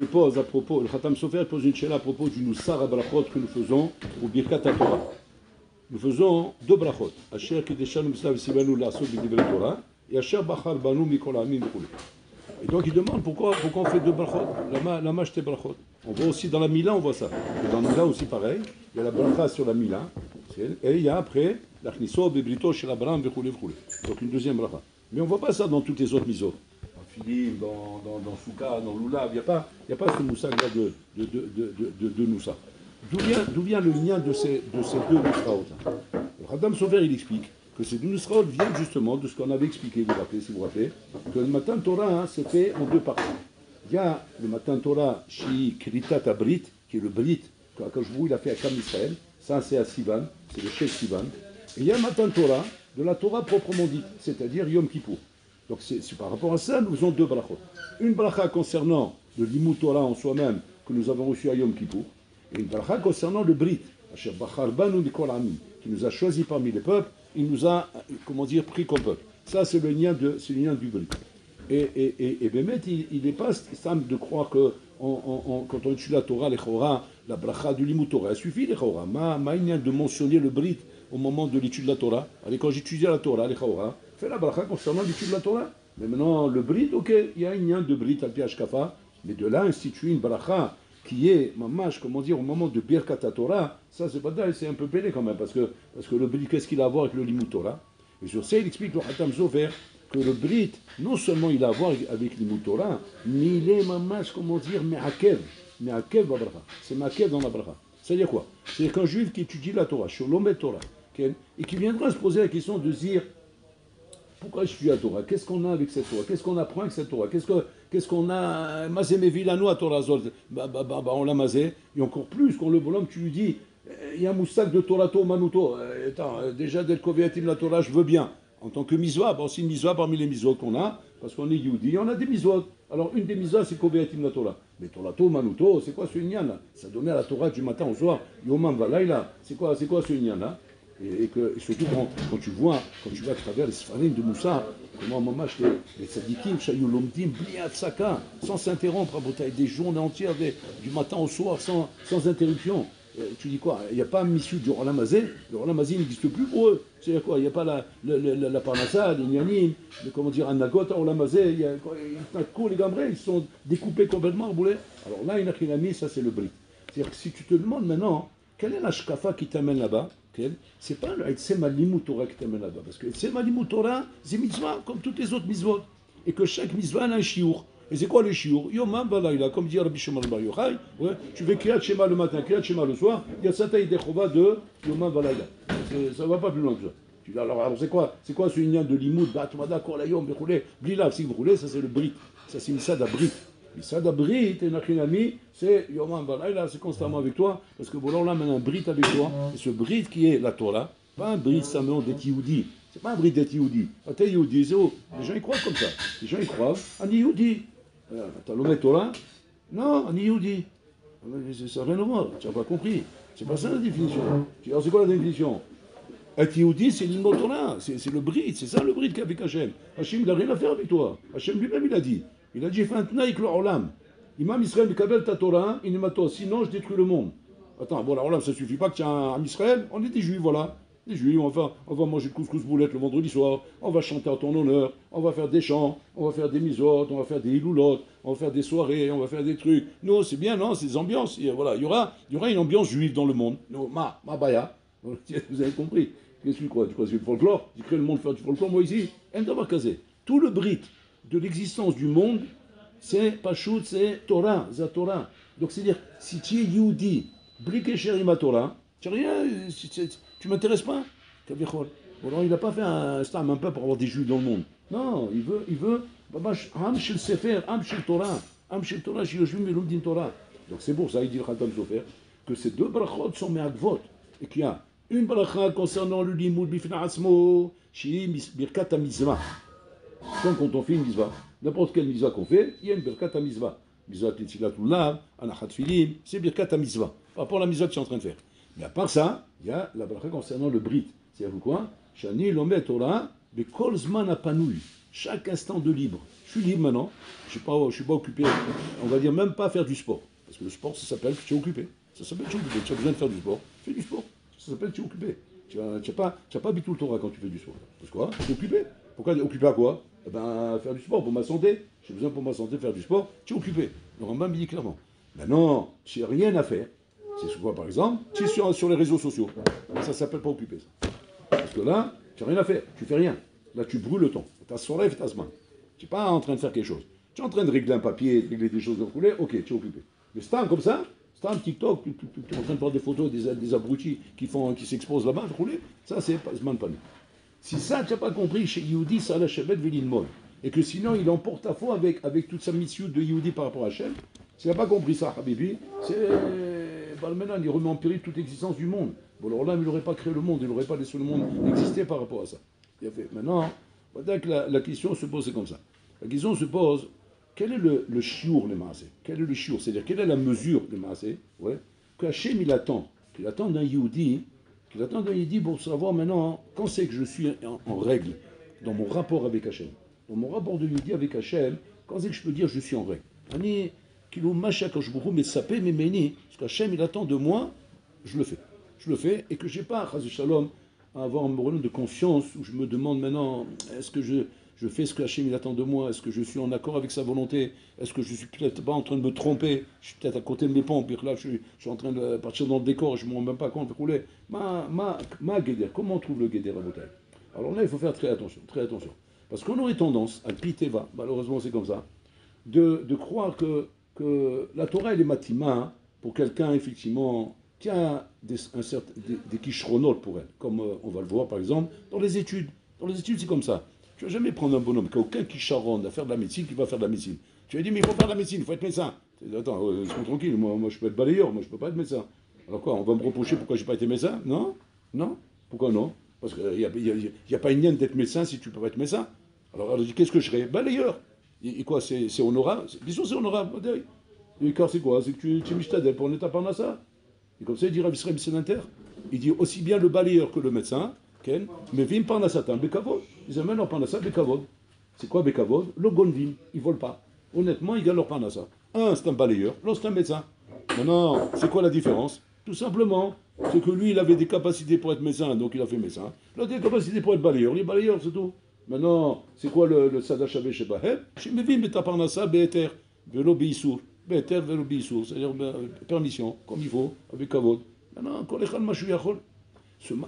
Je pose à propos, le Khatam Sofer pose une chéla à propos du Nussar Brachot que nous faisons au Birkat Torah. Nous faisons deux brachot. Asher Kideshanu Mislav Sibanu Lasso Bidivre Torah et Asher Bachar Banu Mikol Amim B'Choulé. Et donc il demande pourquoi on fait deux brachot. Lama j'te brachot. On voit aussi dans la Mila, on voit ça. Et dans la Mila aussi pareil. Il y a la bracha sur la Mila. Et il y a après la Khnisso Bebrito chez l'Abraham B'Choulé B'Choulé. Donc une deuxième bracha. Mais on ne voit pas ça dans toutes les autres misos. Dans Philim, dans Souka, dans Lulav. Il n'y a pas ce moussag-là de Noussa. D'où vient le lien de ces deux Nusraot? Le Khatam Sofer il explique que ces deux Nusraot viennent justement de ce qu'on avait expliqué, vous rappelez, si vous vous rappelez, que le Matan Torah c'est fait en deux parties. Il y a le Matan Torah Shi Kritat Abrit, qui est le Brit, qu'Akashvou il a fait à Kam Israël, ça c'est à Sivan, c'est le chef Sivan. Et il y a le Matan Torah de la Torah proprement dite, c'est-à-dire Yom Kippour. Donc c'est par rapport à ça, nous faisons deux brachot. Une bracha concernant le Limut Torah en soi-même, que nous avons reçu à Yom Kippour, et une bracha concernant le Brit, qui nous a choisi parmi les peuples, il nous a, pris comme peuple. Ça, c'est le lien du Brit. Et Bémet, il n'est pas simple de croire que quand on étudie la Torah, les Chora, la bracha du Limut Torah, elle suffit, les Chora. Ma lien de mentionner le Brit au moment de l'étude de la Torah. Allez, quand j'étudie la Torah, les Chora, fais la bracha concernant l'étude de la Torah. Mais maintenant, le Brit, ok, il y a un lien de Brit, al-Pi Ashkafa, mais de là, instituer une bracha qui est, mamash, au moment de Birkat Torah, ça c'est un peu pélé quand même, parce que le Brit, qu'est-ce qu'il a à voir avec le Limut Torah? Et sur ça, il explique le Khatam Sofer que le Brit, non seulement il a à voir avec le Limut Torah, mais il est, mamash, me'akev babracha. C'est me'akev dans la bracha. C'est-à-dire quoi? C'est-à-dire qu'un juif qui étudie la Torah, sur l'Omet Torah, et qui viendra se poser la question de dire, pourquoi je suis à Torah? Qu'est-ce qu'on a avec cette Torah? Qu'est-ce qu'on apprend avec cette Torah? Qu'est-ce qu'on a? Mazé mes vilano à Torah Zol. On l'a mazé. Et encore plus, quand le bonhomme, tu lui dis, il y a un moussak de Torato Manuto. Déjà, dès le Koviatim la Torah, je veux bien. En tant que miswa, c'est une miswa parmi les miswot qu'on a, parce qu'on est Yehudi, on a des miswot. Alors, une des miswot, c'est Koviatim la Torah. Mais Torato Manuto, c'est quoi ce Inyan là? Ça donnait à la Torah du matin au soir. Yomam Valaïla. C'est quoi ce Inyan là? Et surtout quand tu vas à travers les Sfarim de Moussa, comment mamash les tzadikim, Shayou Lomdim, Bliat Saka, sans s'interrompre, des journées entières, du matin au soir, sans interruption. Tu dis quoi? Il n'y a pas un missiu du Rolamazé, le Rolamazé n'existe plus pour eux. C'est-à-dire quoi? Il n'y a pas la Parnassa, les Nyanim, un Nagot, Rolamazé, il y a les Gambrés, ils sont découpés complètement, boulet. Alors là, il a mis, ça c'est le Brit. C'est-à-dire que si tu te demandes maintenant, quelle est la shkafa qui t'amène là-bas? C'est pas le Etsema Limut Torah qui t'amène là-bas. Parce que Etsema Limut Torah, c'est mitzvah, comme toutes les autres mitzvot. Et que chaque mitzvah a un shiur. Et c'est quoi le shiur? Yomam Balayla, comme dit Rabbi Shimon Bar Yochai, tu fais Kriyat Shema le matin, Kriyat Shema le soir, il y a Sataï Dechova de Yomam Balayla. Ça va pas plus loin que ça. Tu dis, alors c'est quoi ce lien de Limut, Batmada, Kolayom, Bechoulé, Blilav, si vous voulez, ça c'est le Brit. Ça c'est Misad Brit. Misad Brit, et Nachinami, c'est Yomam Balayla, c'est constamment avec toi, parce que voilà, on amène un Brit avec toi, et ce Brit qui est la Torah, pas un Brit simplement d'être Yehudi, c'est pas un Brit d'être Yehudi. T'es Yehudi, c'est où? Les gens y croient comme ça. Les gens y croient, un Yehudi. T'as l'homme Torah? Non, un Yehudi. Ça n'a rien à voir, tu n'as pas compris. C'est pas ça la définition. Alors c'est quoi la définition? Être Yehudi, c'est l'Ilmot Torah, c'est le Brit, c'est ça le Brit qu'avec Hachem. Hachem, il n'a rien à faire avec toi. Hachem lui-même, il a dit, j'ai fait un tnaï avec le Olam. Imam Israël, Mikabel ta Torah, inimato, sinon je détruis le monde. Attends, bon, alors là, ça suffit pas que tu aies un Israël, on est des Juifs, voilà. Les Juifs, on va manger le couscous boulette le vendredi soir, on va chanter à ton honneur, on va faire des chants, on va faire des misot, on va faire des iloulotes, on va faire des soirées, on va faire des trucs. Non, c'est bien, non, c'est des ambiances. Et voilà, il y aura une ambiance juive dans le monde. Non, ma baya. Vous avez compris. Qu'est-ce que tu crois? Tu crois que c'est le folklore? Tu crées le monde faire du folklore, moi ici? Tout le Brit de l'existence du monde, c'est Pachout, c'est Torah, Torah. Donc c'est-à-dire, si tu es Yehudi, Brit Sherim Torah, tu n'as rien, tu ne m'intéresses pas. Alors il n'a pas fait un stam un peu pour avoir des juifs dans le monde. Non, il veut, Am Shel Sefer, Am Shel Torah, Am Shel Torah, Shiyoshvim Melumdin Torah. Donc c'est pour ça, il dit le Khatam Sofer, que ces deux brachot sont me'akvot, et qu'il y a une bracha concernant le limud bifna asmo, shi birkat ha-mizvah. Donc quand on fait une mizvah, n'importe quelle mizvah qu'on fait, il y a une birkat ha-mizvah. Mizvah Tzilat Ulav, Anachat Filim, c'est birkat ha-mizvah. Par rapport à la mizvah que tu es en train de faire. Mais à part ça, il y a la bracha concernant le Brit. C'est-à-dire quoi? Shani lomet Torah, bekol zman apanoui. Chaque instant de libre, Je suis libre maintenant, je ne suis pas occupé, on va dire même pas à faire du sport. Parce que le sport, ça s'appelle tu es occupé. Ça s'appelle tu es occupé. Tu as besoin de faire du sport, fais du sport. Ça s'appelle tu es occupé. Tu n'as pas Bitul Torah quand tu fais du sport. Parce quoi? Tu es occupé. Pourquoi occupé à quoi? Eh ben, faire du sport pour ma santé. J'ai besoin pour ma santé de faire du sport. Tu es occupé. Le Rambam dit clairement. Maintenant, tu n'as rien à faire. C'est quoi par exemple? Tu es sur les réseaux sociaux. Ça ne s'appelle pas occupé. Ça. Parce que là, tu n'as rien à faire. Tu fais rien. Là, tu brûles le temps. Tu as son rêve et tu as ce main. Tu n'es pas en train de faire quelque chose. Tu es en train de régler un papier, de régler des choses de rouler. Ok, tu es occupé. Mais c'est comme ça. C'est un TikTok, tu es en train de voir des photos des abrutis qui s'exposent là-bas, rouler. Ça, c'est pas pas nous. Si ça, tu n'as pas compris, chez Yehudi, ça a la Shevet Velinmon. Et que sinon, il emporte à fond avec toute sa mission de Yehudi par rapport à Hachem. S'il n'a pas compris ça, Habibi, c'est. Balmenan, il remet en péril toute l'existence du monde. Bon, alors là, il n'aurait pas créé le monde, il n'aurait pas laissé le monde exister par rapport à ça. Il a fait. Maintenant, la question se pose, c'est comme ça. La question se pose, quel est le chiour, le maasé? Quel est le chiour? C'est-à-dire, quelle est la mesure de maasé? Ouais. Que Hachem, qu'il attend d'un Yehudi, pour savoir maintenant, quand c'est que je suis en règle dans mon rapport avec Hachem, dans mon rapport de Yehudi avec Hachem, quand c'est que je peux dire je suis en règle? Parce qu'Hachem, il attend de moi, je le fais. Je le fais, et que je n'ai pas, Chaz Shalom, à avoir un problème de conscience où je me demande maintenant, est-ce que je fais ce que Hachem il attend de moi? Est-ce que je suis en accord avec sa volonté? Est-ce que je suis peut-être pas en train de me tromper? Je suis peut-être à côté de mes pompes, là je suis en train de partir dans le décor, je ne me rends même pas compte de rouler. Ma guéder, comment on trouve le guéder à Botaï? Alors là, il faut faire très attention, très attention. Parce qu'on aurait tendance, à piteva, malheureusement c'est comme ça, de croire que la Torah elle est matima pour quelqu'un effectivement qui a des kishronot pour elle, comme on va le voir par exemple dans les études. Dans les études c'est comme ça. Tu ne vas jamais prendre un bonhomme qui n'a aucun kisharon à faire de la médecine qui va faire de la médecine. Tu vas dire mais il faut faire de la médecine, il faut être médecin. Attends, sois tranquille, moi je peux être balayeur, moi je ne peux pas être médecin. Alors quoi, on va me reprocher pourquoi je n'ai pas été médecin? Non? Non? Pourquoi non? Parce qu'il n'y a pas une lienne d'être médecin si tu ne peux pas être médecin. Alors qu'est-ce que je serais? Balayeur. Et quoi, c'est honorable? Bien sûr, c'est honorable. Et car c'est quoi? C'est que tu es mishtadel pour en état parnassa. Et comme ça, il dit Rav Yisraël Sénanter, il dit aussi bien le balayeur que le médecin, Ken, mais vim parnassatan bekavod. Ils amènent leur parnassa bekavod. C'est quoi bekavod? Le gonvim, ils volent pas. Honnêtement, ils gagnent leur parnassa. Un, c'est un balayeur, l'autre, c'est un médecin. Maintenant, c'est quoi la différence? Tout simplement, c'est que lui, il avait des capacités pour être médecin, donc il a fait médecin. L'autre a des capacités pour être balayeur, il est balayeur, c'est tout. Maintenant, c'est quoi le Sadachavé chez Baheb? Chez Mevim et Taparnassa, Be'eter, Velo Beisour. Be'eter, Velo Beisour. C'est-à-dire permission, comme il faut, avec Kavod. Maintenant, Kolechal Mashuyachol.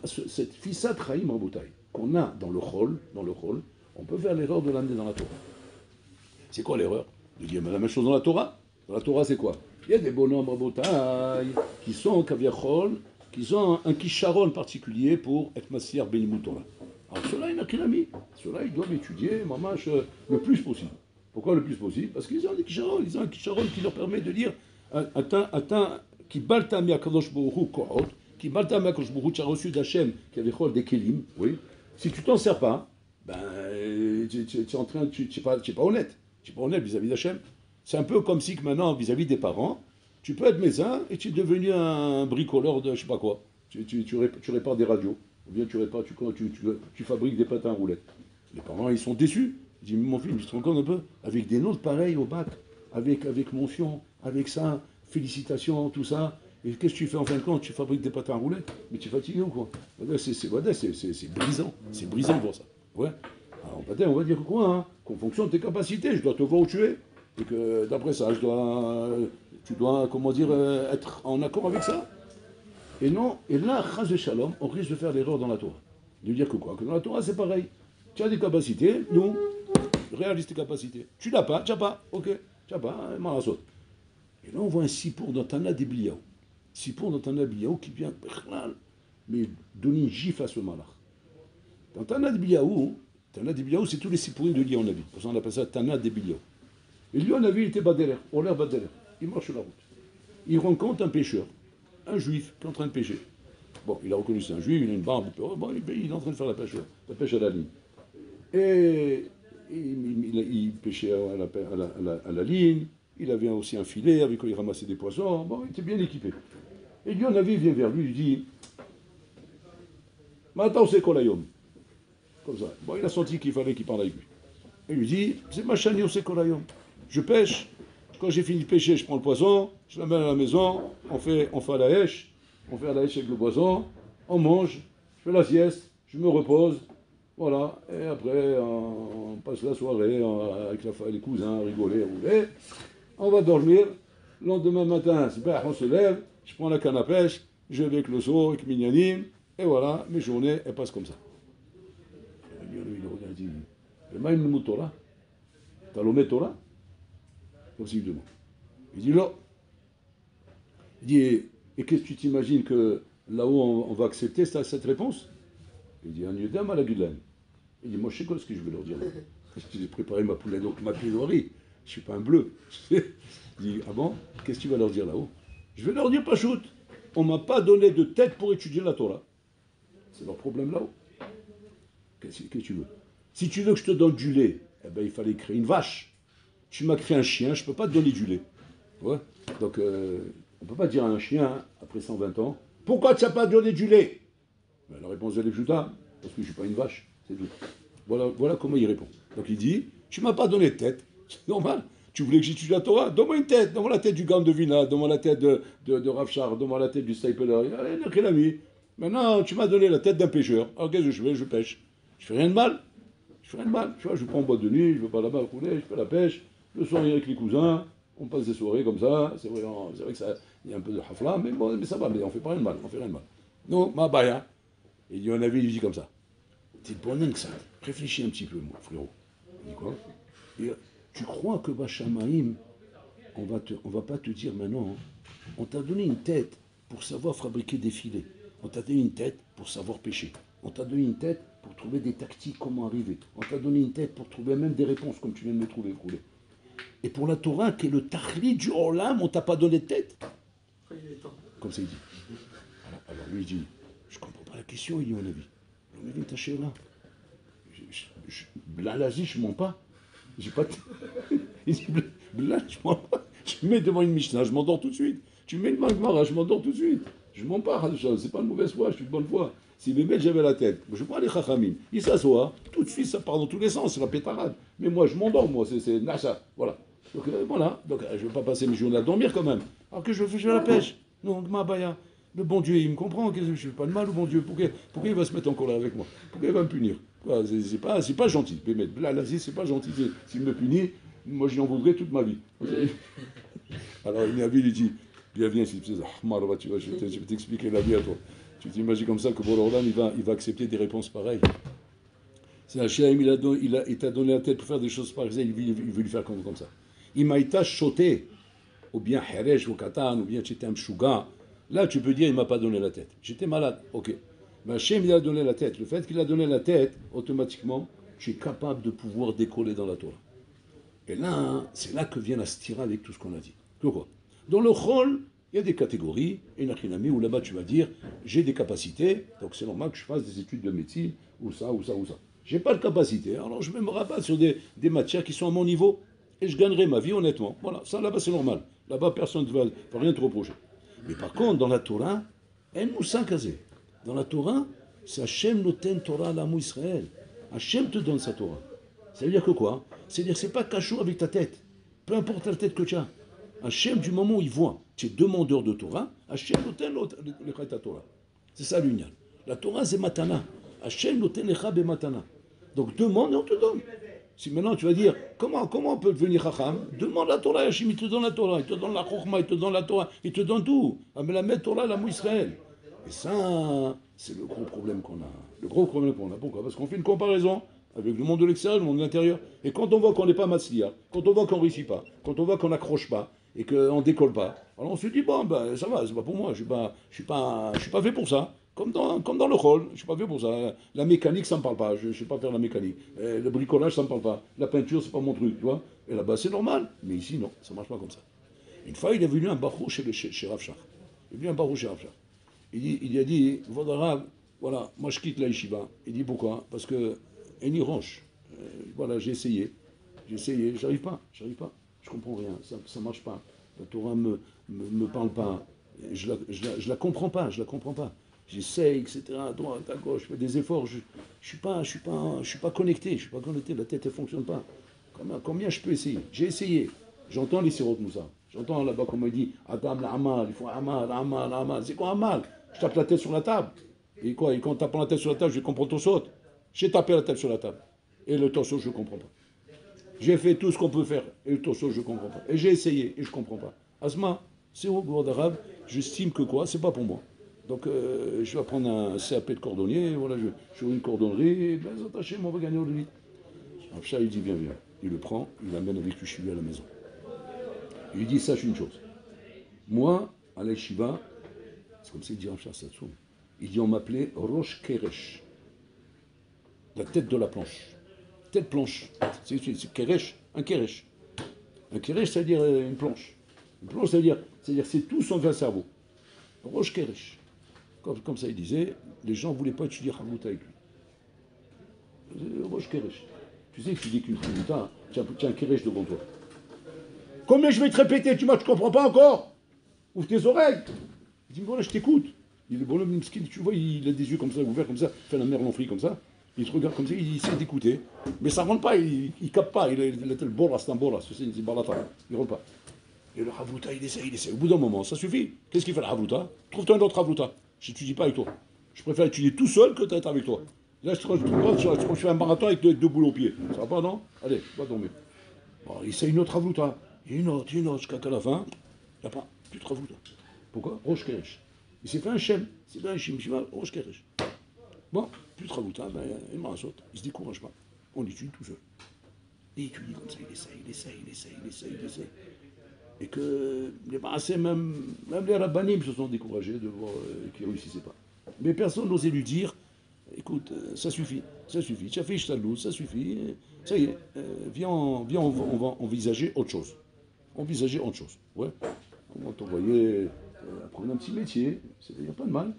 Cette fissat Chaim Rabotai qu'on a dans le Chol, on peut faire l'erreur de l'amener dans la Torah. C'est quoi l'erreur? De dire, mais la même chose dans la Torah. Dans la Torah, c'est quoi? Il y a des bonhommes Rabotai qui sont Kaviachol, qui ont un kisharon particulier pour être Massiar Benimut Torah. Alors ceux-là, il n'a qu'un ami. Ceux-là, ils doivent étudier mamash, le plus possible. Pourquoi le plus possible? Parce qu'ils ont des kisharon. Ils ont un kisharon qui leur permet de dire atteint qui balta mi akadosh bohu kohot, qui balta mi akadosh bohu, tu as reçu d'Hachem qui avait des kelim. Oui. Si tu t'en sers pas, ben tu es en train, tu n'es pas honnête. Tu n'es pas honnête vis-à-vis d'Hachem. C'est un peu comme si que maintenant vis-à-vis des parents, tu peux être médecin et tu es devenu un bricoleur de je sais pas quoi. Tu répares des radios. Ou bien tu fabriques des patins à roulettes. Les parents, ils sont déçus. Ils disent, mon fils, tu te rends compte un peu? Avec des notes pareilles au bac, avec mention, avec ça, félicitations, tout ça. Et qu'est-ce que tu fais en fin de compte? Tu fabriques des patins à roulettes? Mais tu es fatigué ou quoi? C'est brisant. C'est brisant pour ça. Ouais. Alors, on va dire quoi, hein? Qu'en fonction de tes capacités, je dois te voir où tu es. Et que d'après ça, tu dois, comment dire, être en accord avec ça. Et non, et là, Chaz Shalom, on risque de faire l'erreur dans la Torah. De dire que quoi? Que dans la Torah, c'est pareil. Tu as des capacités, nous, réalise tes capacités. Tu n'as pas, ok, tu n'as pas, marasot. Et là, on voit un sipour dans Tana d'Ebliaou. Sipour dans Tana d'Ebliaou qui vient, mais donner une gifle à ce malach. Dans Tana d'Ebliaou, c'est tous les sipourim de Lyon, on a vu. Pour ça, on appelle ça Tana d'Ebliaou. Et lui, on a vu, il était Badeler, on l'air Badeler. Il marche sur la route. Il rencontre un pêcheur. Un juif qui est en train de pêcher. Bon, il a reconnu c'est un juif, il a une barbe, bon, il est en train de faire la pêche à la ligne. Et il pêchait à la ligne, il avait aussi un filet avec lequel il ramassait des poissons, bon, il était bien équipé. Et lui, on a vu, il vient vers lui, il dit « Mais attends, c'est quoi l'ayom ?» Comme ça. Bon, il a senti qu'il fallait qu'il parle avec lui. Il lui dit, c'est ma chani c'est korayom. Je pêche. Quand j'ai fini de pêcher, je prends le poisson, je l'amène à la maison, on fait à la hache, avec le poisson, on mange, je fais la sieste, je me repose, voilà, et après on passe la soirée avec les cousins, rigoler, rouler, on va dormir, le lendemain matin, on se lève, je prends la canne à pêche, je vais avec le seau, avec Minyanim, et voilà, mes journées, elles passent comme ça. Il regarde, il dit, le maïm Torah, t'as l'omé Torah? Possiblement. Il dit non. Il dit, et qu'est-ce que tu t'imagines que là-haut on va accepter cette réponse? Il dit, un yudam à la gudlam. Il dit, moi je sais quoi ce que je vais leur dire. J'ai préparé ma poulet, donc ma plaidoirie. Je ne suis pas un bleu. Il dit, ah bon? Qu'est-ce que tu vas leur dire là-haut? Je vais leur dire, pas shoot. On ne m'a pas donné de tête pour étudier la Torah. C'est leur problème là-haut. Qu'est-ce que tu veux? Si tu veux que je te donne du lait, eh ben, il fallait créer une vache. Tu m'as créé un chien, je ne peux pas te donner du lait. Ouais. Donc, on ne peut pas dire à un chien, après 120 ans, pourquoi tu n'as pas donné du lait? Ben, la réponse de l'Epjuta, parce que je ne suis pas une vache, c'est tout. Voilà comment il répond. Donc il dit, tu ne m'as pas donné de tête, c'est normal. Tu voulais que j'étudie la Torah? Donne-moi une tête, donne-moi la tête du Gaon de Vina, donne-moi la tête de Rav Shar, donne-moi la tête du Stapler. Il n'a qu'elle a mis. Maintenant, tu m'as donné la tête d'un pêcheur. Alors qu'est-ce que je fais? Je pêche. Je fais rien de mal. Tu vois, je prends en boîte de nuit, je ne vais pas là-bas couler, je fais la pêche. Le soir, avec les cousins, on passe des soirées comme ça. C'est vrai que ça, il y a un peu de hafla, mais ça va, mais on fait pas rien de mal, Non, ma baya. Il dit, on avait, il dit comme ça. T'es bon que ça. Réfléchis un petit peu, moi, frérot. Il dit quoi? Tu crois que Bachamaïm, on va pas te dire maintenant, on t'a donné une tête pour savoir fabriquer des filets. On t'a donné une tête pour savoir pêcher. On t'a donné une tête pour trouver des tactiques, comment arriver. On t'a donné une tête pour trouver même des réponses, comme tu viens de me trouver, Froulé. Et pour la Torah, qui est le tahli du Olam, on t'a pas donné de tête. Comme ça, il dit. Alors lui, il dit, je comprends pas la question, il dit, mon avis. Mais viens tâcher là. Là, je mens pas. J'ai pas. Il dit, là, je mens pas. Je me mets devant une Mishnah, je m'endors tout de suite. Tu me mets devant une Gemara, je m'endors tout de suite. Je mens pas, c'est pas une mauvaise foi, je suis de bonne foi. Si bébé j'avais la tête, je prends les chachamim, il s'assoit, tout de suite ça part dans tous les sens, c'est la pétarade. Mais moi je m'endors, moi, c'est nasa, voilà. Donc je ne vais pas passer mes journées à dormir quand même. Alors que je fais la pêche. Non, ma baya. Le bon Dieu, il me comprend, je ne fais pas de mal au bon Dieu. Pourquoi il va se mettre en colère avec moi? Pourquoi il va me punir? C'est pas gentil. Là, c'est pas gentil. S'il me punit, moi j'y en voudrais toute ma vie. Alors il il dit, bienvenue, tu vois, je vais t'expliquer la vie à toi. Tu t'imagines comme ça que Bororlan, il va accepter des réponses pareilles. C'est Hachem, il t'a donné la tête pour faire des choses pareilles, il veut lui faire comme ça. Il m'a été choté, ou bien Heresh ou Katan, ou bien j'étais un Mshuga. Là, tu peux dire, il ne m'a pas donné la tête. J'étais malade, ok. Mais Hachem, il a donné la tête. Le fait qu'il a donné la tête, automatiquement, tu es capable de pouvoir décoller dans la Torah. Et là, c'est là que vient la stira avec tout ce qu'on a dit. Pourquoi? Dans le rôle, il y a des catégories, et Nachinami, où là-bas tu vas dire, j'ai des capacités, donc c'est normal que je fasse des études de médecine, ou ça. J'ai pas de capacité, alors je vais me rabattre sur des matières qui sont à mon niveau, et je gagnerai ma vie honnêtement. Voilà, ça là-bas c'est normal. Là-bas personne ne va rien te reprocher. Mais par contre, dans la Torah, elle nous sent casé. Dans la Torah, c'est Hachem noten Torah à l'amou Israël. Hachem te donne sa Torah. Ça veut dire que quoi? C'est-à-dire que c'est pas cachot avec ta tête. Peu importe la tête que tu as. Hachem, du moment où il voit, tu es demandeur de Torah, Hachem noten lecha Torah. C'est ça l'union. La Torah, c'est matana. Hachem noten lecha be matana. Donc demande et on te donne. Si maintenant tu vas dire, comment on peut devenir Chacham? Demande la Torah, Hachem, il te donne la Torah, il te donne la Chokhmah, il te donne la Torah, il te donne tout. Mais la Torah, la mou Israël. Et ça, c'est le gros problème qu'on a. Le gros problème qu'on a. Pourquoi? Parce qu'on fait une comparaison avec le monde de l'extérieur, le monde de l'intérieur. Et quand on voit qu'on n'est pas Matzliya, quand on voit qu'on ne réussit pas, quand on voit qu'on n'accroche pas, et qu'on ne décolle pas, alors on se dit, bon, ben, ça va, c'est pas pour moi, je suis pas fait pour ça. Comme dans le rôle, je ne suis pas fait pour ça. La mécanique, ça ne me parle pas, je ne sais pas faire la mécanique. Le bricolage, ça ne me parle pas. La peinture, ce n'est pas mon truc, tu vois. Et là-bas, c'est normal. Mais ici, non, ça ne marche pas comme ça. Une fois, il est venu un barou chez Rav Shach. Il est venu un barou chez Rav Shach. Il a dit, Rav, voilà, moi je quitte la yeshiva. Il dit, pourquoi? Parce que, Eni Roche, voilà, j'ai essayé, j'arrive pas. Je comprends rien, ça ne marche pas. La Torah me parle pas. Je la comprends pas. J'essaye, etc. À droite, à gauche, je fais des efforts. je suis pas connecté, la tête ne fonctionne pas. Combien je peux essayer? J'ai essayé. J'entends les sirops Moussa. J'entends là-bas comme il dit, Adam l'amal, il faut amal. C'est quoi amal? Je tape la tête sur la table. Et quoi? Et quand tapant la tête sur la table, je comprends ton saute. J'ai tapé la tête sur la table. Et le torso, je ne comprends pas. J'ai fait tout ce qu'on peut faire. Et le torso, je ne comprends pas. Et j'ai essayé et je ne comprends pas. Asma, c'est au gouvernement d'arabe, j'estime que quoi? C'est pas pour moi. Donc je vais prendre un CAP de cordonnier, voilà, je fais une cordonnerie, et ben, on va gagner au lit. Alors ça, il dit bien. Il le prend, il l'amène avec lui chez lui à la maison. Il lui dit, sache une chose. Moi, à l'Eshiva, c'est comme ça qu'il dit Rav Satsoum, il dit, on m'appelait Rosh Keresh, la tête de la planche. Tête planche, c'est Keresh, un Keresh. Un Keresh, c'est-à-dire une planche. Une planche, c'est-à-dire c'est tout son vrai cerveau. Rosh Keresh. Comme ça, il disait, les gens ne voulaient pas étudier Havouta avec lui. Rosh Keresh. Tu sais que tu dis qu'une Havouta, tu as un Keresh devant toi. Combien je vais te répéter, tu ne comprends pas encore? Ouvre tes oreilles. Il dit, voilà, je t'écoute. Il est bonhomme, tu vois, il a des yeux comme ça, ouverts comme ça, il fait la mer l'enfri comme ça. Il te regarde comme ça, il essaie d'écouter. Mais ça ne rentre pas, il ne capte pas. Il a tel boras, c'est un boras, c'est balata. Il ne rentre pas. Et le Havouta, il essaie. Au bout d'un moment, ça suffit. Qu'est-ce qu'il fait le Havouta? Trouve-toi un autre Havouta. Je n'étudie pas avec toi. Je préfère étudier tout seul que d'être avec toi. Là, je fais un marathon avec deux boules aux pieds. Ça va pas, non? Allez, va dormir. Bon, il essaie une autre Havouta. Une autre, jusqu'à la fin, il n'y a pas, plus de Havouta. Pourquoi? Rosh Keresh. Il s'est fait un Shem. C'est bien un Shem, Rosh Keresh. Bon, plus de Havouta, ben, il m'en saute. Il ne se décourage pas. On étudie tout seul. Et il étudie comme ça, il essaie. Et que les Maasé, même les Rabbanim se sont découragés de voir qu'ils ne réussissaient pas. Mais personne n'osait lui dire, écoute, ça suffit. Tu as fait Ishtalou, ça suffit. Ça y est, viens, on va envisager autre chose. Ouais. On va t'envoyer apprendre un petit métier. Il n'y a pas de mal.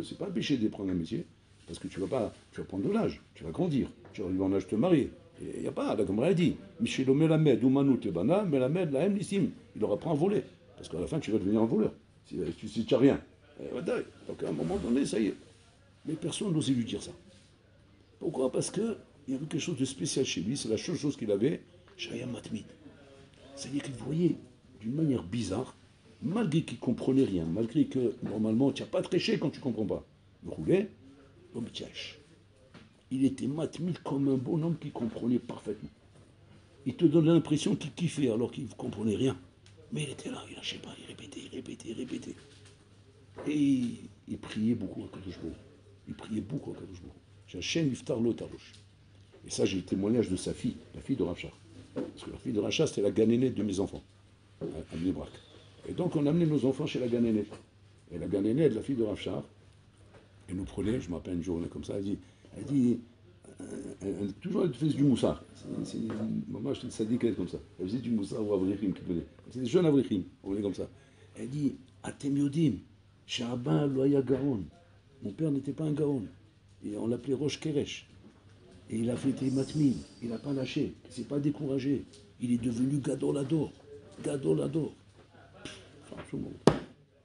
C'est pas un péché d'apprendre un métier. Parce que tu vas prendre de l'âge. Tu vas grandir. Tu vas arriver en âge de te marier. Il n'y a pas, là, comme on l'a dit, Michelo Melamed, Oumanou Tebana, Melamed, la Nissim. Il leur apprend à voler. Parce qu'à la fin, tu vas devenir un voleur. Si tu n'as rien. Donc à un moment donné, ça y est. Mais personne n'osait lui dire ça. Pourquoi? Parce qu'il y avait quelque chose de spécial chez lui. C'est la seule chose qu'il avait, Shaya Matmid. C'est-à-dire qu'il voyait d'une manière bizarre, malgré qu'il ne comprenait rien, malgré que normalement, tu n'as pas tréché quand tu ne comprends pas. Il roulait, comme Tchash. Il était matmid comme un bonhomme qui comprenait parfaitement. Il te donne l'impression qu'il kiffait alors qu'il ne comprenait rien. Mais il était là, il lâchait pas, il répétait. Et il priait beaucoup à Kadosh Baruch. J'achète Iftar Lotarosh. Et ça, j'ai le témoignage de sa fille, la fille de Racha. Parce que la fille de Racha, c'était la ganénette de mes enfants, à Bnei-Brak. Et donc, on amenait nos enfants chez la ganénette. Et la ganénette, la fille de Racha, elle nous prenait, je me rappelle une journée comme ça, elle dit toujours elle faisait du moussard. Maman, je te sadique comme ça. Elle faisait du moussard ou avrichim qui venait. C'est des jeunes avrichim, on est comme ça. Elle dit, Atem yodim, Sha'aba loya gaon. Mon père n'était pas un gaon. Et on l'appelait Rosh Keresh. Et il a fait matmid, il n'a pas lâché, il ne s'est pas découragé. Il est devenu Gadol Ador. Franchement,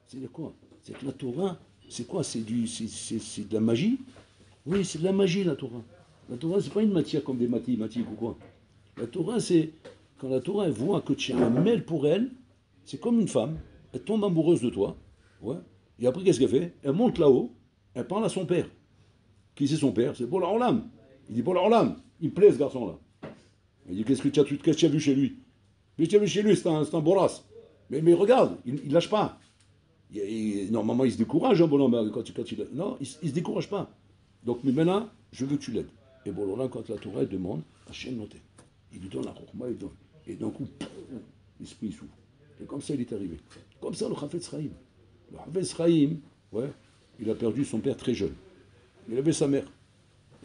c'est quoi? C'est que la Torah, c'est quoi? C'est de la magie? Oui, c'est de la magie, la Torah. La Torah, c'est pas une matière comme des mathématiques ou quoi. La Torah, c'est quand la Torah elle voit que tu as un mail pour elle, c'est comme une femme, elle tombe amoureuse de toi, ouais. Et après, qu'est-ce qu'elle fait? Elle monte là-haut, elle parle à son père. Qui c'est son père? C'est Paul Orlam. Il dit Paul Orlam, il me plaît ce garçon-là. Il dit qu'est-ce que tu as vu chez lui? Mais tu as vu chez lui, c'est un boras. Mais regarde, il ne lâche pas. Normalement, il se décourage, un bonhomme, quand il... Non, il ne se décourage pas. Donc, mais maintenant, je veux que tu l'aides. Et bon, là, quand la Torah demande, Hachem noté. Il lui donne la Chokhmah, il donne. Et d'un coup, l'esprit s'ouvre. Et comme ça, il est arrivé. Comme ça, le Chafetz Chaim. Le Chafetz Chaim, ouais, il a perdu son père très jeune. Il avait sa mère.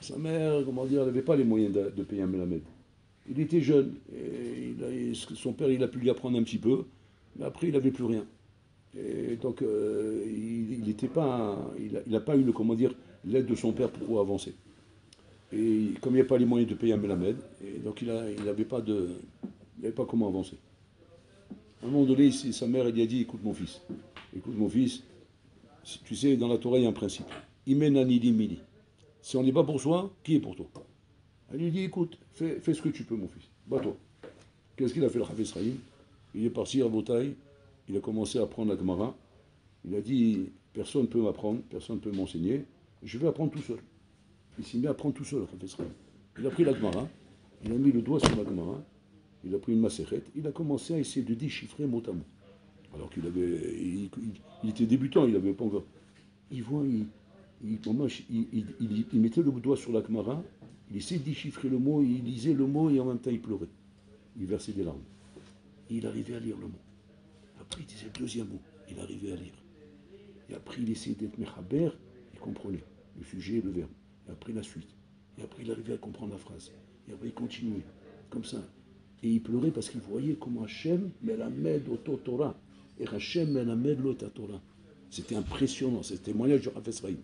Sa mère, comment dire, elle n'avait pas les moyens de payer un Melamed. Il était jeune. Et son père, il a pu lui apprendre un petit peu. Mais après, il n'avait plus rien. Et donc, il n'a pas eu, comment dire, l'aide de son père pour pouvoir avancer. Et comme il n'y a pas les moyens de payer un Melamed, et donc il n'avait pas comment avancer. À un moment donné, sa mère elle lui a dit, écoute mon fils, tu sais, dans la Torah, il y a un principe. Imen anili mili. Si on n'est pas pour soi, qui est pour toi? Elle lui dit, écoute, fais ce que tu peux, mon fils. Bats-toi. Qu'est-ce qu'il a fait le Hafiz Sahim? Il est parti à Botaï, il a commencé à apprendre la Gemara. Il a dit, personne ne peut m'apprendre, personne ne peut m'enseigner, je vais apprendre tout seul. Il s'est mis à apprendre tout seul, le Hafiz Sahim. Il a pris la Gemara, il a mis le doigt sur la Gemara, il a pris une macérette, il a commencé à essayer de déchiffrer mot à mot. Alors qu'il avait, il était débutant, il n'avait pas encore. Il voit, il mettait le doigt sur la Gemara, il essayait de déchiffrer le mot, il lisait le mot et en même temps il pleurait. Il versait des larmes. Et il arrivait à lire le mot. Après il disait le deuxième mot, il arrivait à lire. Et après il essayait d'être mechaber, il comprenait le sujet et le verbe. Et après la suite. Et après il arrivait à comprendre la phrase. Et après il continuait, comme ça. Et il pleurait parce qu'il voyait comment Hachem melamed oto Torah. Et Hachem melamed lo ta Torah. C'était impressionnant, c'est le témoignage du Hafez Sahim.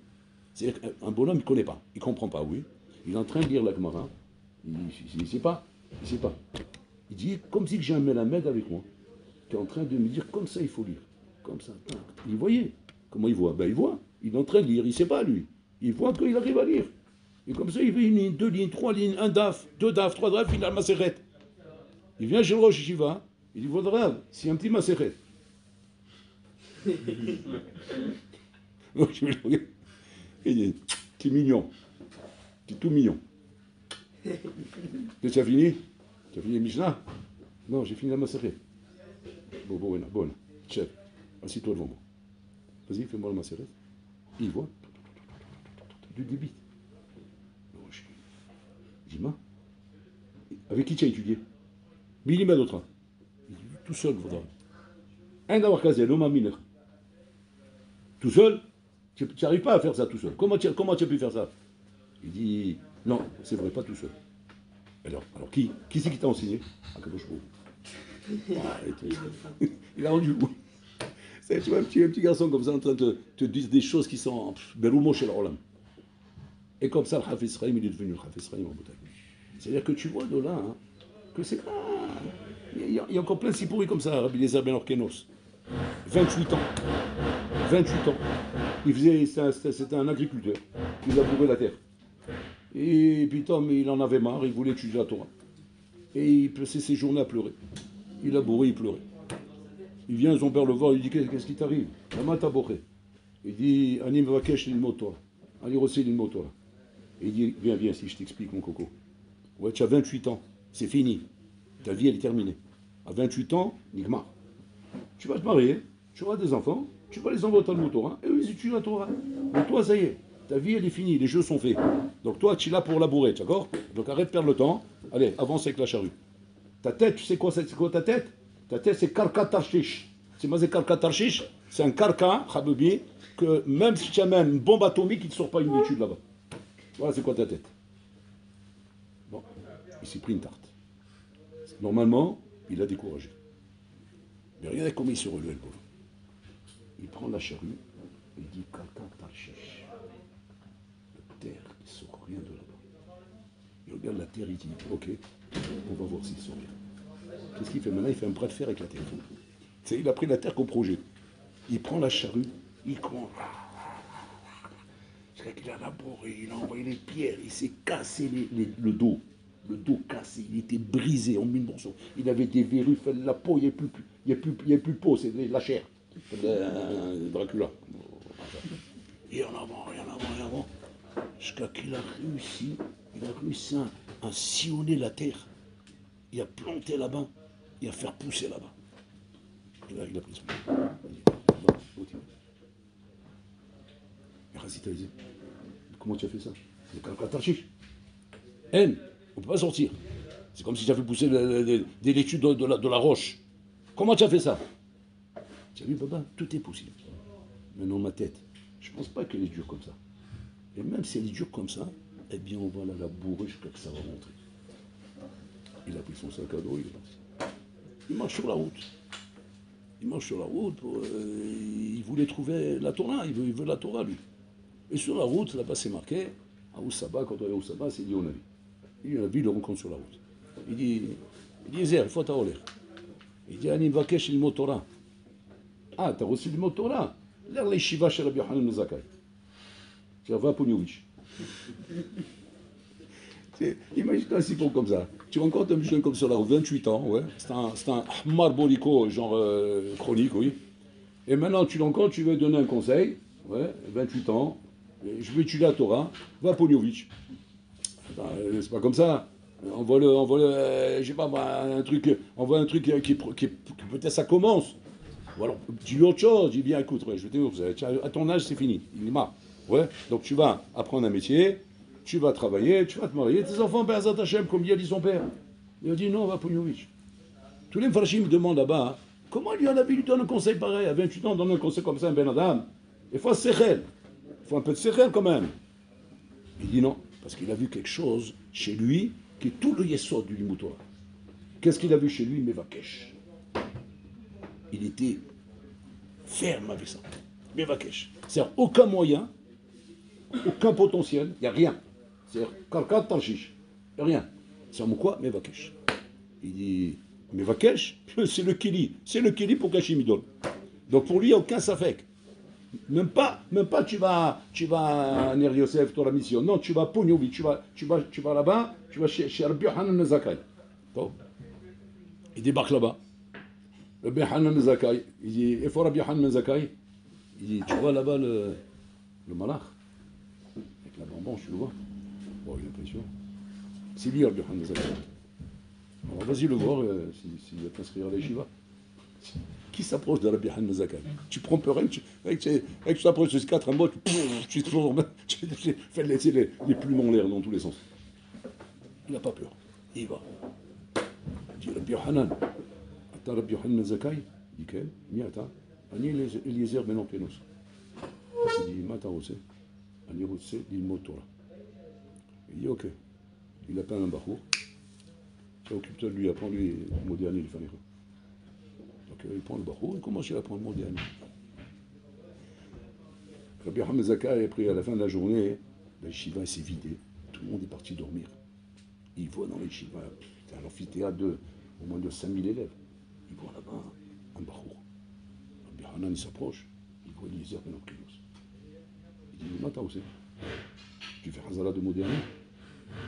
C'est-à-dire qu'un bonhomme, il ne connaît pas, il ne comprend pas, oui. Il est en train de lire la Gemara, il ne sait pas, il sait pas. Il dit, comme si j'ai un melamed avec moi, qui est en train de me dire, comme ça il faut lire. Comme ça. Il voyait. Comment il voit? Ben il voit. Il est en train de lire, il ne sait pas lui. Il voit qu'il arrive à lire. Et comme ça, il fait une ligne, deux lignes, trois lignes, un daf, deux daf, trois daf, il a le macéret. Il vient chez le Rosh Yeshiva, il dit, Vaudra, c'est un petit macéret. Il dit, t'es mignon. T'es tout mignon. Et tu as fini? Tu as fini le Mishnah? Non, j'ai fini la macérette. Bonne. Chef, assis-toi devant moi. Vas-y, fais-moi la macérette. Il voit. Du débit. Dis-moi. Avec qui tu as étudié? Billy Madotra. Il dit, tout seul, Vaudra. Un d'avoir casé, l'homme à mineur. Tout seul? Tu n'arrives pas à faire ça tout seul. Comment tu as pu faire ça? Il dit, non, c'est vrai, pas tout seul. Alors qui c'est qui t'a enseigné? Akadosh Baruch Hu. Il a rendu fou. Tu vois un petit garçon comme ça en train de te dire des choses qui sont beroumo chez l'Olam. Et comme ça, le Hafiz Sahim, il est devenu le Hafiz Sahim en Botaï. C'est-à-dire que tu vois de là, hein, que c'est pas... Il y a encore plein de sipouri comme ça, Rabbi Eliezer ben Orkenos. 28 ans. 28 ans. C'était un agriculteur. Il labourait la terre. Et puis Tom, il en avait marre, il voulait étudier la Torah. Et il passait ses journées à pleurer. Il labourait, il pleurait. Il vient, son père le voir, il dit, qu'est-ce qui t'arrive? Lama taboré. Il dit, Anim vakesh l'ilmot Torah. Allez, aussi l'ilmot Torah. Il dit, viens, si je t'explique, mon coco. Ouais, tu as 28 ans, c'est fini. Ta vie, elle est terminée. À 28 ans, Nigmar. Tu vas te marier, tu auras des enfants, tu vas les envoyer au Talmud Torah, et eux, ils étudient la Torah. Mais toi, ça y est, ta vie, elle est finie, les jeux sont faits. Donc toi, tu es là pour labourer, d'accord? Donc arrête de perdre le temps, allez, avance avec la charrue. Ta tête, tu sais quoi, c'est quoi ta tête? Ta tête, c'est karka tarshish. C'est quoi c'est karka tarshish? C'est un karka, Habibi, que même si tu amènes une bombe atomique, il ne te sort pas une étude là-bas. Voilà, c'est quoi ta tête? Bon, il s'est pris une tarte. Normalement, il a découragé. Mais regardez comment il se relève, le pauvre. Il prend la charrue, il dit Kaka Tarshish. La terre, il ne sort rien de là-bas. Il regarde la terre, il dit ok, on va voir s'il sort rien. Qu'est-ce qu'il fait maintenant? Il fait un bras de fer avec la terre. Il a pris la terre comme projet. Il prend la charrue, il commence. Il a labouré, il a envoyé les pierres, il s'est cassé le dos. Le dos cassé, il était brisé en 1000 morceaux. Il avait des verrues, la peau, il n'y a plus de peau, c'est la chair. Dracula. Et en avant. Jusqu'à qu'il a réussi à sillonner la terre. Il a planté là-bas, il a fait pousser là-bas. Et là, il a pris son. Et Razita disait, comment tu as fait ça? C'est Kalkatarchiche. Haine. On ne peut pas sortir. C'est comme si j'avais poussé des laitues de la roche. Comment tu as fait ça? Tu as vu, papa, tout est possible. Mais dans ma tête, je ne pense pas qu'elle est dure comme ça. Et même si elle est dure comme ça, eh bien, on va la labourer jusqu'à que ça va rentrer. Il a pris son sac à dos, il est parti. Il marche sur la route. Il voulait trouver la Torah, il veut la Torah, lui. Et sur la route, là-bas, c'est marqué, à Oussaba, quand on est à Oussaba, c'est dit on a vu. Il le rencontre sur la route. Il dit, Zer, il faut t'aller. Il dit, Ani vakesh il Torah. Ah, t'as reçu le mot Torah? L'air les Shiva chez Rabbi Yochanan ben Zakkai. Tu vas à Ponyovitch. Imagine-toi un siphon comme ça. Tu rencontres un jeune comme ça, là, 28 ans, ouais. C'est un marbolico, genre chronique, oui. Et maintenant, tu l'encontres, tu veux donner un conseil, ouais, 28 ans, je veux étudier la Torah, va à Pognovitch. C'est pas comme ça. Je sais pas, un truc, on voit un truc qui peut-être ça commence. Ou alors, dis-lui autre chose, dis bien, écoute, ouais, je vais te dire, à ton âge, c'est fini, il est marre. Ouais, donc tu vas apprendre un métier, tu vas travailler, tu vas te marier, tes enfants, Be'ezrat Hashem, comme il a dit son père. Il a dit non, va à Pognovitch. Tous les Mfarshim me demandent là-bas, hein, comment lui, lui donne un conseil pareil, à 28 ans, donne un conseil comme ça à un Ben Adam. Il faut un sechel, il faut un peu de sechel quand même. Il dit non, parce qu'il a vu quelque chose chez lui qui est tout le yesod du Limut Torah. Qu'est-ce qu'il a vu chez lui? Mevakesh. Il était ferme avec ça. Mevakesh. C'est-à-dire aucun moyen, aucun potentiel, il n'y a rien. C'est-à-dire Karkat Tarshish, il n'y a rien. C'est en quoi? Mevakesh. Il dit Mevakesh, c'est le Kili pour Kashim Idol. Donc pour lui, il n'y a aucun safek. Même pas tu vas à Ner Yosef, tu as la mission. Non, tu vas à Pognovi, tu vas là-bas, tu vas chez Rabbi Hanan Zakai. Il débarque là-bas. Rabbi Hanan Zakai, il dit, il faut Rabbi Hanan Zakai. Il dit, tu vois là-bas le malach, avec la bambance, tu le vois. Bon, il est impressionnant. C'est lui Rabbi Hanan Zakai. Alors vas-y le voir, s'il va t'inscrire à l'Eshiva. Qui s'approche de Rabbi Hanan Zakai? Tu prends peur, avec tu t'approches de ces 4 mots, tu fais laisser les plumes en l'air dans tous les sens. Il n'a pas peur. Il va. Il dit Rabbi Hanan. Attends Rabbi Hanan Zakai. Il dit quel? Ni attends. Ani Eliezer ben Orkenos. Il dit Mata Rose. Ani Rose l'ilmot Torah. Il dit ok. Il appelle un bachour. Ça occupe-toi de lui, apprends lui le mot dernier, il fait les donc il prend le bachour, il commence à apprendre le mot dernier. Rabbi Hanan Zakai a pris à la fin de la journée, la yeshiva s'est vidée, tout le monde est parti dormir. Il voit dans les yeshiva, un amphithéâtre de au moins de 5000 élèves. Il voit là-bas un bachour. Rabbi Hanan il s'approche, il voit Eliezer ben Orkenos. Il dit, Mata où c'est? Tu fais Hazara de mot dernier?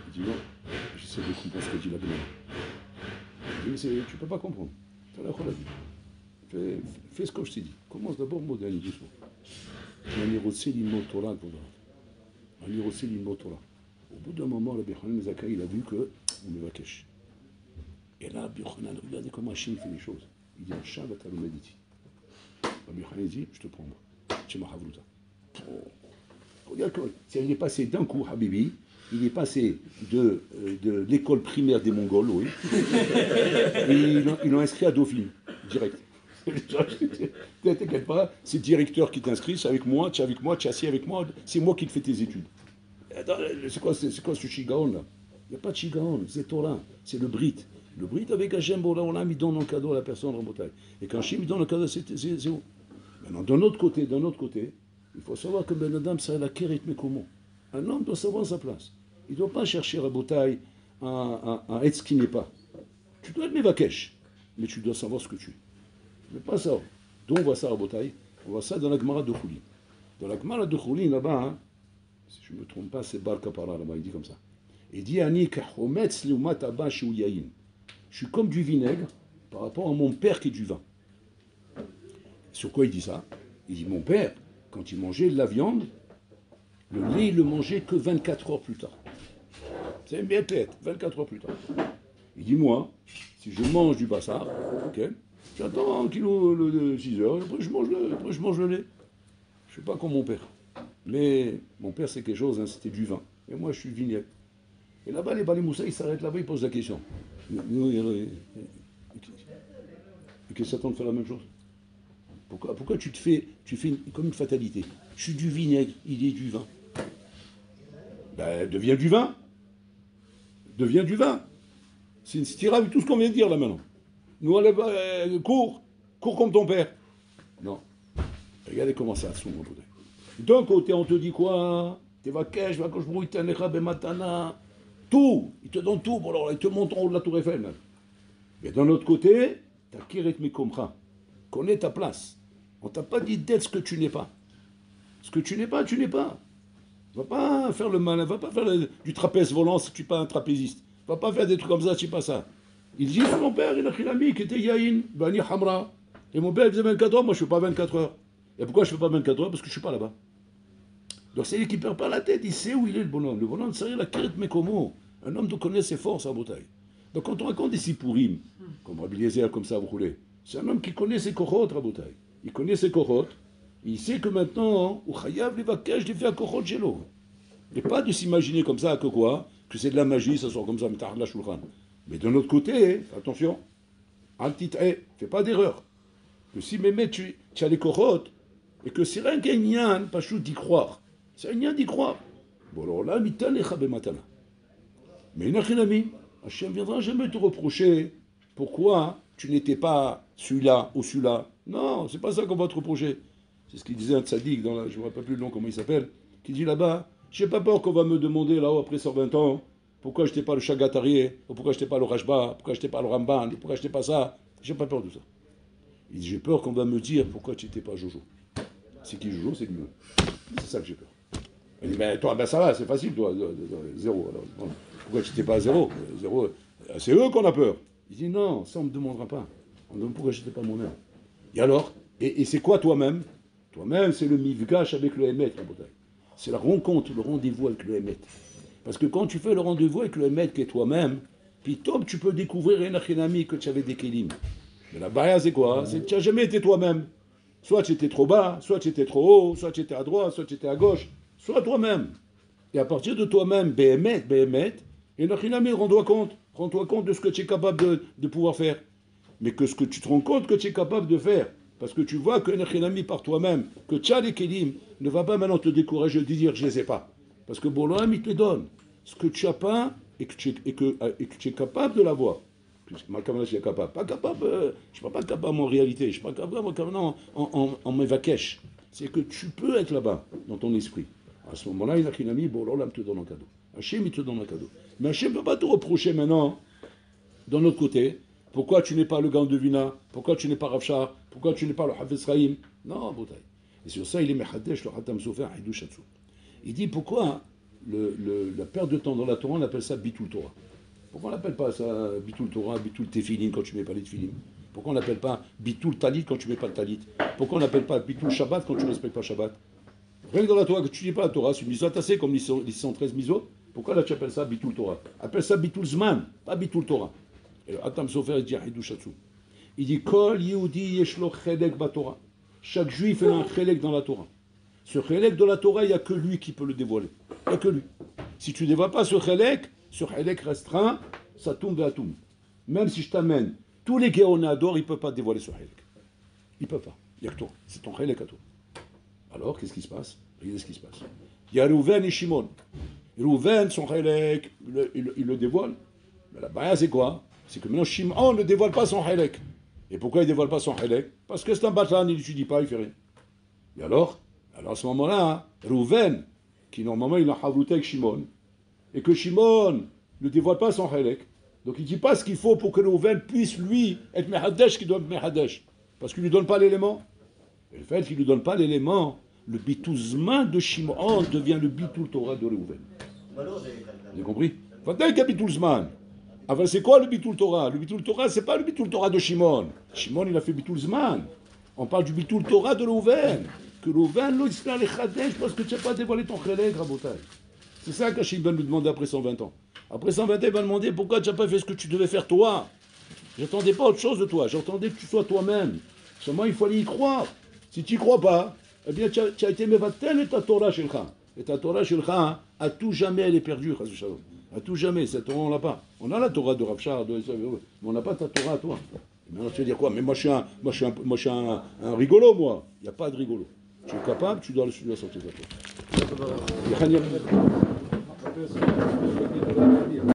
Il dit non, j'essaie de comprendre ce que dit la Gemara. Il dit, mais tu ne peux pas comprendre. Tu as la vie. Fais ce que je t'ai dit. Commence d'abord le mot dernier, doucement. Au bout d'un moment, Rabbi Hanan Zakai, il a vu que on est vakesh. Et là, Rabbi Hanan, regardez comment Hachem fait les choses. Il dit, Hachem, tu as le méditi. Rabbi Hanan dit, je te prends moi. Tu m'as havruta. Regarde, il est passé d'un coup, Habibi, il est passé de l'école primaire des Mongols, oui, et ils l'ont inscrit à Dauphine, direct. T'inquiète pas, c'est le directeur qui t'inscrit, c'est avec moi, tu es assis avec moi, c'est moi qui te fais tes études. C'est quoi ce Shigaon là? Il n'y a pas de Shigaon, c'est Torah, c'est le Brit. Le Brit avec Hachem, on il donne un cadeau à la personne en bataille. Et quand Hachem donne un cadeau, c'est où? Maintenant, d'un autre côté, il faut savoir que Ben Adam, c'est la kérit mekomo. Un homme doit savoir sa place. Il ne doit pas chercher à bataille à être ce qu'il n'est pas. Tu dois être Mevakesh, mais tu dois savoir ce que tu es. Mais pas ça. D'où on voit ça à bataille? On voit ça dans la Gemara de Choulin. Dans la Gemara de Choulin, là-bas, hein, si je ne me trompe pas, c'est Bar Kapara, là-bas, il dit comme ça. Il dit Ani kachometz liumat abba shu yayin. Je suis comme du vinaigre par rapport à mon père qui est du vin. Sur quoi il dit ça? Il dit mon père, quand il mangeait de la viande, le lait, il le mangeait que 24 heures plus tard. C'est bien tête, 24 heures plus tard. Il dit moi, si je mange du bassar, ok, j'attends un kilo de 6 heures, après je mange le lait. Je ne suis pas comme mon père. Mais mon père, c'est quelque chose, hein, c'était du vin. Et moi, je suis vinaigre. Et là-bas, les Bali Moussa, ils s'arrêtent là-bas, ils posent la question. Et que Satan fait la même chose? Pourquoi tu fais comme une fatalité? Je suis du vinaigre, il est du vin. Ben, deviens du vin. Deviens du vin. C'est une stira avec tout ce qu'on vient de dire là maintenant. Nous, allez, cours comme ton père. Non. Regardez comment ça s'ouvre. D'un côté, on te dit quoi? T'es vakesh, vakesh brouille, t'anecha bematana. Tout. Il te donne tout. Bon, alors, il te montre en haut de la tour Eiffel. Même. Mais d'un autre côté, t'as kiret mikomcha. Connais ta place. On t'a pas dit d'être ce que tu n'es pas. Ce que tu n'es pas, tu n'es pas. Va pas faire le malin, va pas faire du trapèze volant si tu n'es pas un trapéziste. Va pas faire des trucs comme ça si tu n'es pas ça. Il dit, mon père, il a pris l'ami qui était Yahin, Bani Hamra. Et mon père, il faisait 24 heures, moi je ne fais pas 24 heures. Et pourquoi je ne fais pas 24 heures? Parce que je ne suis pas là-bas. Donc c'est lui qui ne perd pas la tête, il sait où il est le bonhomme. Le bonhomme, c'est la quête Mekomo. Un homme doit connaître ses forces à Botaï. Donc quand on raconte des Sipourim, comme Rabbi Eliezer, comme ça, vous roulez, c'est un homme qui connaît ses kohot à Botaï. Il connaît ses kohot. Il sait que maintenant, au Chayav, les vacages, les fait à kohot gelo. Et pas de s'imaginer comme ça que quoi? Que c'est de la magie, ça sort comme ça, la shulchan. Mais de l'autre côté, attention, fais pas d'erreur. Que si même tu as les kohot, et que c'est rien qu'un yan, pas chou d'y croire. C'est un yan d'y croire. Bon alors là, mitan et chabé matana. Mais une achinami, Hachem viendra jamais te reprocher pourquoi tu n'étais pas celui-là ou celui-là. Non, c'est pas ça qu'on va te reprocher. C'est ce qu'il disait un tzaddik, je ne me rappelle plus le nom, comment il s'appelle, qui dit là-bas, j'ai pas peur qu'on va me demander là-haut après 120 ans, pourquoi je n'étais pas le Chagatarié, ou pourquoi je n'étais pas le Rajba, pourquoi je n'étais pas le Ramban, pourquoi je n'étais pas ça. J'ai pas peur de ça. Il dit, j'ai peur qu'on va me dire pourquoi tu n'étais pas Jojo. C'est qui Jojo? C'est lui. C'est ça que j'ai peur. Il dit, ben toi, ben ça va, c'est facile, toi, zéro. Alors, bon, pourquoi tu n'étais pas à zéro? Zéro, c'est eux qu'on a peur. Il dit, non, ça on ne me demandera pas. On me demande pourquoi je n'étais pas moi-même. Et alors? Et c'est quoi toi-même? Toi-même, c'est le mifgash avec le Hémet, la bataille. C'est la rencontre, le rendez-vous avec le Hémet. Parce que quand tu fais le rendez-vous avec le Hémet qui est toi-même, puis top, tu peux découvrir un achinami que tu avais des kélim. Mais la barrière, c'est quoi? C'est que tu n'as jamais été toi-même. Soit tu étais trop bas, soit tu étais trop haut, soit tu étais à droite, soit tu étais à gauche. Soit toi-même. Et à partir de toi-même, Béhémet, et l'achinami, rends-toi compte. Rends-toi compte de ce que tu es capable de pouvoir faire. Mais que ce que tu te rends compte que tu es capable de faire, parce que tu vois qu'un achinami par toi-même, que tu as les kélim, ne va pas maintenant te décourager de dire je ne les ai pas. Parce que Boloam, il te donne ce que tu n'as pas et que tu es capable de l'avoir. Je suis capable. Pas capable, je ne suis pas capable en réalité, je ne suis pas capable en mevakesh. C'est que tu peux être là-bas, dans ton esprit. À ce moment-là, un achinami, Boloam te donne un cadeau. Hachem, il te donne un cadeau. Mais Hachem ne peut pas te reprocher maintenant, d'un autre côté, pourquoi tu n'es pas le Gan de Vina, pourquoi tu n'es pas Rav Shah, pourquoi tu n'es pas le Hafiz Chaim. Non, Boutaï. Et sur ça, il est Mechadesh, le Hatam Sofer, Hidush Hatsu. Il dit pourquoi la perte de temps dans la Torah, on appelle ça Bitul Torah. Pourquoi on n'appelle pas ça Bitul Torah, Bitul Tefilin quand tu ne mets pas les Tefilin? Pourquoi on n'appelle pas Bitul Talit quand tu ne mets pas le Talit? Pourquoi on n'appelle pas Bitul Shabbat quand tu ne respectes pas Shabbat? Rien que dans la Torah, que tu ne dis pas la Torah, c'est une mitzvah tassée comme les 113 mitzvot. Pourquoi là tu appelles ça Bitul Torah? Appelle ça Bitul Zman, pas Bitul Torah. Et le Hatam Sofer dit Hidush Hatsu. Il dit Kol Yehudi Yeshlo Chelek Batorah. Chaque juif a un Chelek dans la Torah. Ce Chelek de la Torah, il n'y a que lui qui peut le dévoiler. Il n'y a que lui. Si tu ne dévoiles pas ce Chelek restreint, ça tombe à tombe. Même si je t'amène tous les Géonador, ils ne peuvent pas dévoiler ce Chelek. Ils ne peuvent pas. Il n'y a que toi. C'est ton Chelek à toi. Alors, qu'est-ce qui se passe? Regardez ce qui se passe. Il y a Rouven et Shimon. Rouven, son Chelek, il le dévoile. Mais la baya, c'est quoi? C'est que maintenant, Shimon ne dévoile pas son Chelek. Et pourquoi il ne dévoile pas son Chelek? Parce que c'est un batan, il n'étudie pas, il ne fait rien. Et alors à ce moment-là, Rouven, qui normalement il a havlouté avec Shimon, et que Shimon ne dévoile pas son Chelek, donc il ne dit pas ce qu'il faut pour que Rouven puisse, lui, être Mehadesh, qui doit être Mehadesh. Parce qu'il ne lui donne pas l'élément. Et le fait qu'il ne lui donne pas l'élément, le bitouzman de Shimon devient le bitul Torah de Rouven. Vous avez compris? Fataï qu'un bitouzman. Enfin, c'est quoi le bitul Torah? Le bitul Torah, c'est pas le bitul Torah de Shimon. Shimon, il a fait bitul Zman. On parle du bitul Torah de Rouven. Que Rouven, l'autre, il les chadesh parce que tu n'as pas dévoilé ton chelek, Rabotai. C'est ça qu'Hachim va nous demander après 120 ans. Après 120 ans, il va demander pourquoi tu n'as pas fait ce que tu devais faire toi. J'attendais pas autre chose de toi. J'attendais que tu sois toi-même. Seulement, il fallait y croire. Si tu n'y crois pas, eh bien, tu as été mevatel et ta Torah Shelcha. Et ta Torah Shelcha, à tout jamais, elle est perdue, à tout jamais. Cette Torah, on l'a pas. On a la Torah de Rav Shah, mais on n'a pas ta Torah à toi. Et maintenant, tu vas dire quoi? Mais moi, je suis un rigolo, moi. Il n'y a pas de rigolo. Tu es capable, tu dois sortir de toi.